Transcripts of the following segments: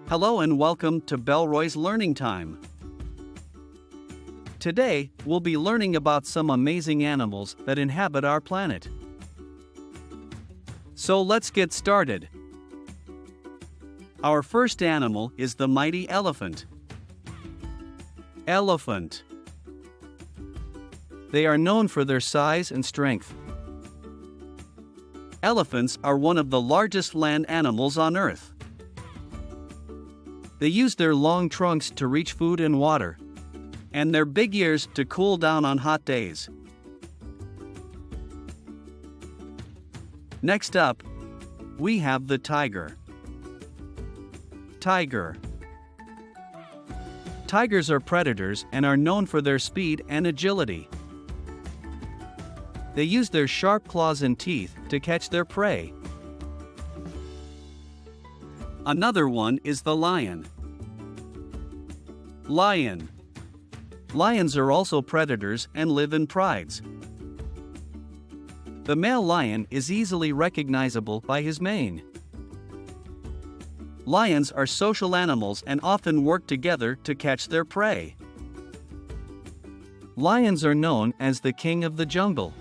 Hello and welcome to BELROY'S Learning Time. Today, we'll be learning about some amazing animals that inhabit our planet. So let's get started. Our first animal is the mighty elephant. Elephant. They are known for their size and strength. Elephants are one of the largest land animals on Earth. They use their long trunks to reach food and water, and their big ears to cool down on hot days. Next up, we have the tiger. Tiger. Tigers are predators and are known for their speed and agility. They use their sharp claws and teeth to catch their prey. Another one is the lion. Lion. Lions are also predators and live in prides. The male lion is easily recognizable by his mane. Lions are social animals and often work together to catch their prey. Lions are known as the king of the jungle.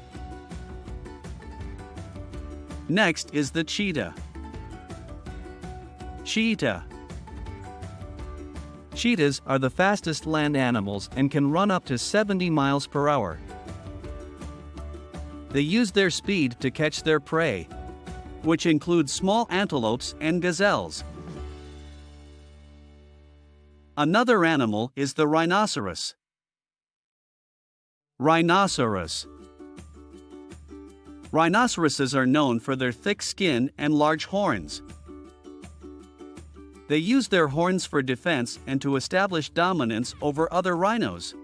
Next is the cheetah. Cheetah. Cheetahs are the fastest land animals and can run up to 70 miles per hour. They use their speed to catch their prey, which includes small antelopes and gazelles. Another animal is the rhinoceros. Rhinoceros. Rhinoceroses are known for their thick skin and large horns. They use their horns for defense and to establish dominance over other rhinos.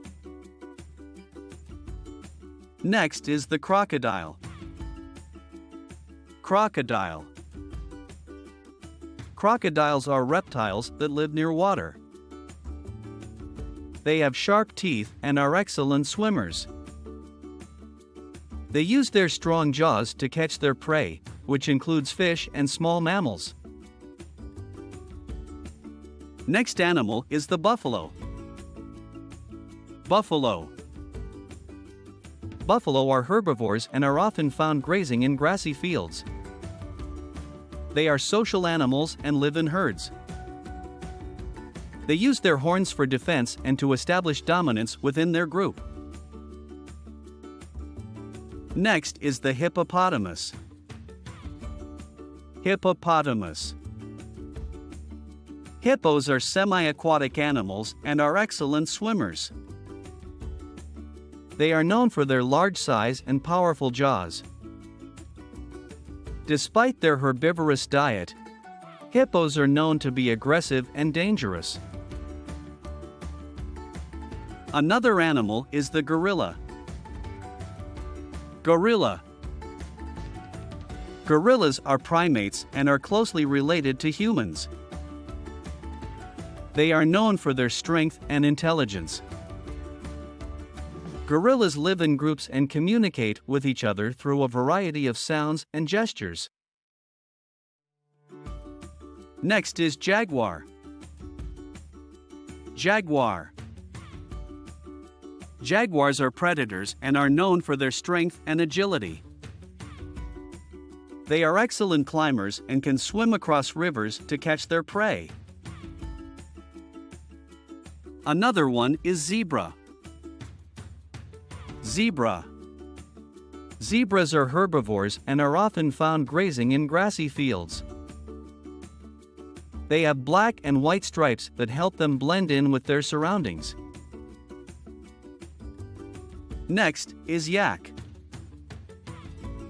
Next is the crocodile. Crocodile. Crocodiles are reptiles that live near water. They have sharp teeth and are excellent swimmers. They use their strong jaws to catch their prey, which includes fish and small mammals. Next animal is the buffalo. Buffalo. Buffalo are herbivores and are often found grazing in grassy fields. They are social animals and live in herds. They use their horns for defense and to establish dominance within their group. Next is the hippopotamus. Hippopotamus. Hippos are semi-aquatic animals and are excellent swimmers. They are known for their large size and powerful jaws. Despite their herbivorous diet, hippos are known to be aggressive and dangerous. Another animal is the gorilla. Gorilla. Gorillas are primates and are closely related to humans. They are known for their strength and intelligence. Gorillas live in groups and communicate with each other through a variety of sounds and gestures. Next is jaguar. Jaguar. Jaguars are predators and are known for their strength and agility. They are excellent climbers and can swim across rivers to catch their prey. Another one is zebra. Zebra. Zebras are herbivores and are often found grazing in grassy fields. They have black and white stripes that help them blend in with their surroundings. Next is yak.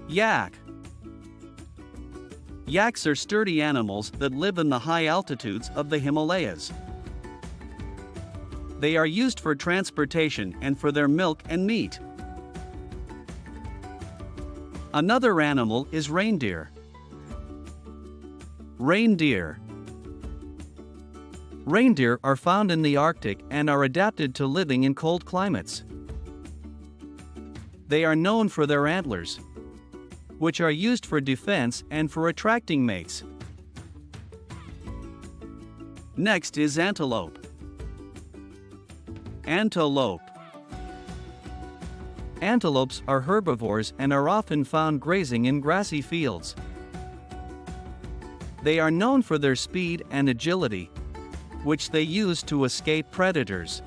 Yak. Yaks are sturdy animals that live in the high altitudes of the Himalayas. They are used for transportation and for their milk and meat. Another animal is reindeer. Reindeer. Reindeer are found in the Arctic and are adapted to living in cold climates. They are known for their antlers, which are used for defense and for attracting mates. Next is antelope. Antelope. Antelopes are herbivores and are often found grazing in grassy fields. They are known for their speed and agility, which they use to escape predators.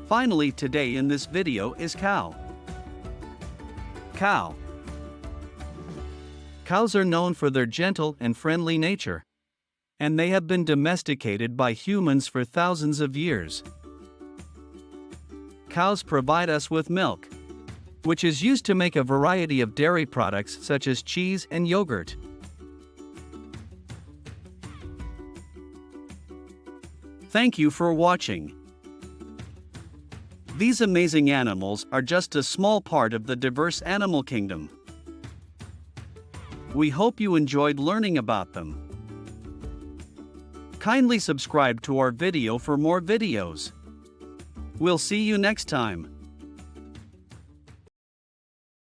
Finally, today in this video is cow. Cow. Cows are known for their gentle and friendly nature, and they have been domesticated by humans for thousands of years. Cows provide us with milk, which is used to make a variety of dairy products such as cheese and yogurt. Thank you for watching. These amazing animals are just a small part of the diverse animal kingdom. We hope you enjoyed learning about them. Kindly subscribe to our video for more videos. We'll see you next time.